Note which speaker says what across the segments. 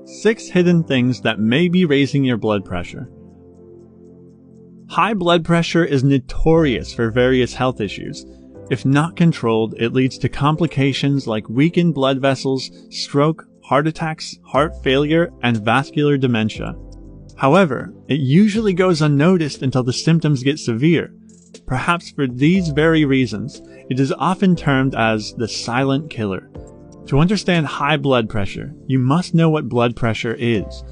Speaker 1: 6 hidden things that may be raising your blood pressure. High blood pressure is notorious for various health issues. If not controlled, it leads to complications like weakened blood vessels, stroke, heart attacks, heart failure, and vascular dementia. However, it usually goes unnoticed until the symptoms get severe. Perhaps for these very reasons, it is often termed as the silent killer. To understand high blood pressure, you must know what blood pressure is.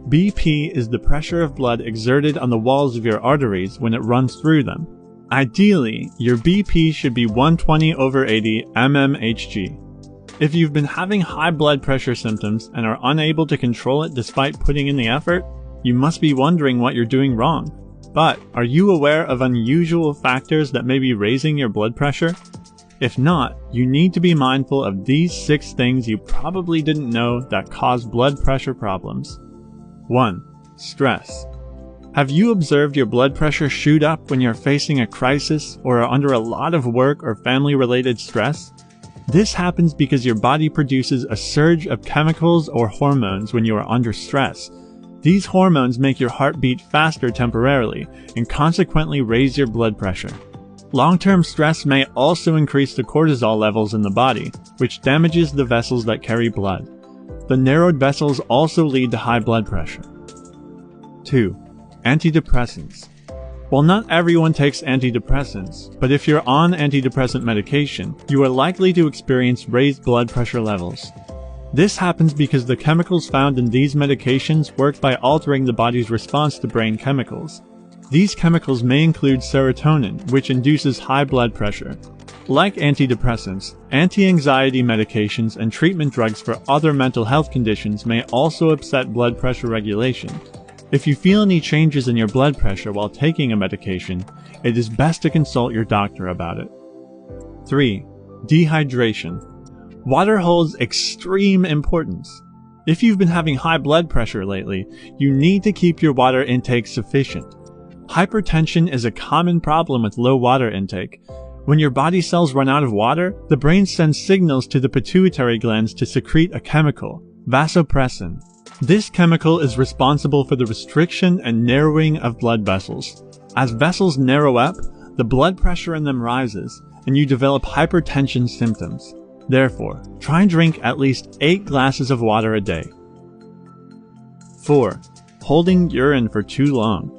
Speaker 1: BP is the pressure of blood exerted on the walls of your arteries when it runs through them. Ideally, your BP should be 120/80 mmHg. If you've been having high blood pressure symptoms and are unable to control it despite putting in the effort, you must be wondering what you're doing wrong. But are you aware of unusual factors that may be raising your blood pressure? If not, you need to be mindful of these 6 things you probably didn't know that cause blood pressure problems. 1. Stress. Have you observed your blood pressure shoot up when you're facing a crisis or are under a lot of work or family-related stress? This happens because your body produces a surge of chemicals or hormones when you are under stress. These hormones make your heart beat faster temporarily and consequently raise your blood pressure. Long-term stress may also increase the cortisol levels in the body, which damages the vessels that carry blood. The narrowed vessels also lead to high blood pressure. 2. Antidepressants. While not everyone takes antidepressants, but if you're on antidepressant medication, you are likely to experience raised blood pressure levels. This happens because the chemicals found in these medications work by altering the body's response to brain chemicals. These chemicals may include serotonin, which induces high blood pressure. Like antidepressants, anti-anxiety medications and treatment drugs for other mental health conditions may also upset blood pressure regulation. If you feel any changes in your blood pressure while taking a medication, it is best to consult your doctor about it. 3. Dehydration. Water holds extreme importance. If you've been having high blood pressure lately, you need to keep your water intake sufficient. Hypertension is a common problem with low water intake. When your body cells run out of water, the brain sends signals to the pituitary glands to secrete a chemical, vasopressin. This chemical is responsible for the restriction and narrowing of blood vessels. As vessels narrow up, the blood pressure in them rises, and you develop hypertension symptoms. Therefore, try and drink at least 8 glasses of water a day. 4. Holding urine for too long.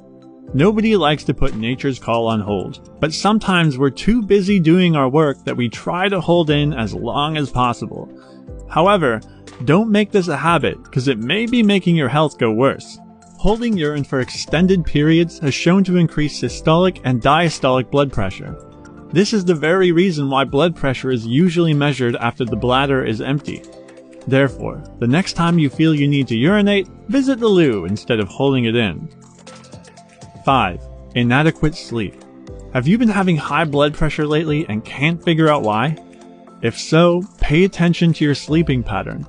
Speaker 1: Nobody likes to put nature's call on hold, but sometimes we're too busy doing our work that we try to hold in as long as possible. However, don't make this a habit, because it may be making your health go worse. Holding urine for extended periods has shown to increase systolic and diastolic blood pressure. This is the very reason why blood pressure is usually measured after the bladder is empty. Therefore, the next time you feel you need to urinate, visit the loo instead of holding it in. 5. Inadequate sleep. Have you been having high blood pressure lately and can't figure out why? If so, pay attention to your sleeping pattern.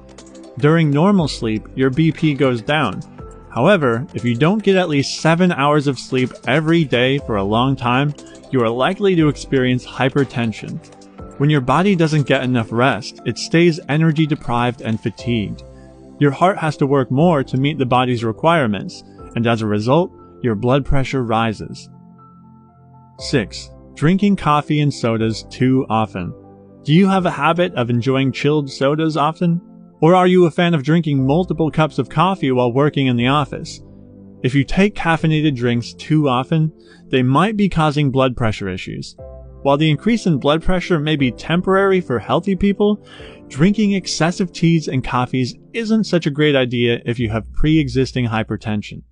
Speaker 1: During normal sleep, your BP goes down. However, if you don't get at least 7 hours of sleep every day for a long time, you are likely to experience hypertension. When your body doesn't get enough rest, it stays energy deprived and fatigued. Your heart has to work more to meet the body's requirements, and as a result, your blood pressure rises. 6. Drinking coffee and sodas too often. Do you have a habit of enjoying chilled sodas often? Or are you a fan of drinking multiple cups of coffee while working in the office? If you take caffeinated drinks too often, they might be causing blood pressure issues. While the increase in blood pressure may be temporary for healthy people, drinking excessive teas and coffees isn't such a great idea if you have pre-existing hypertension.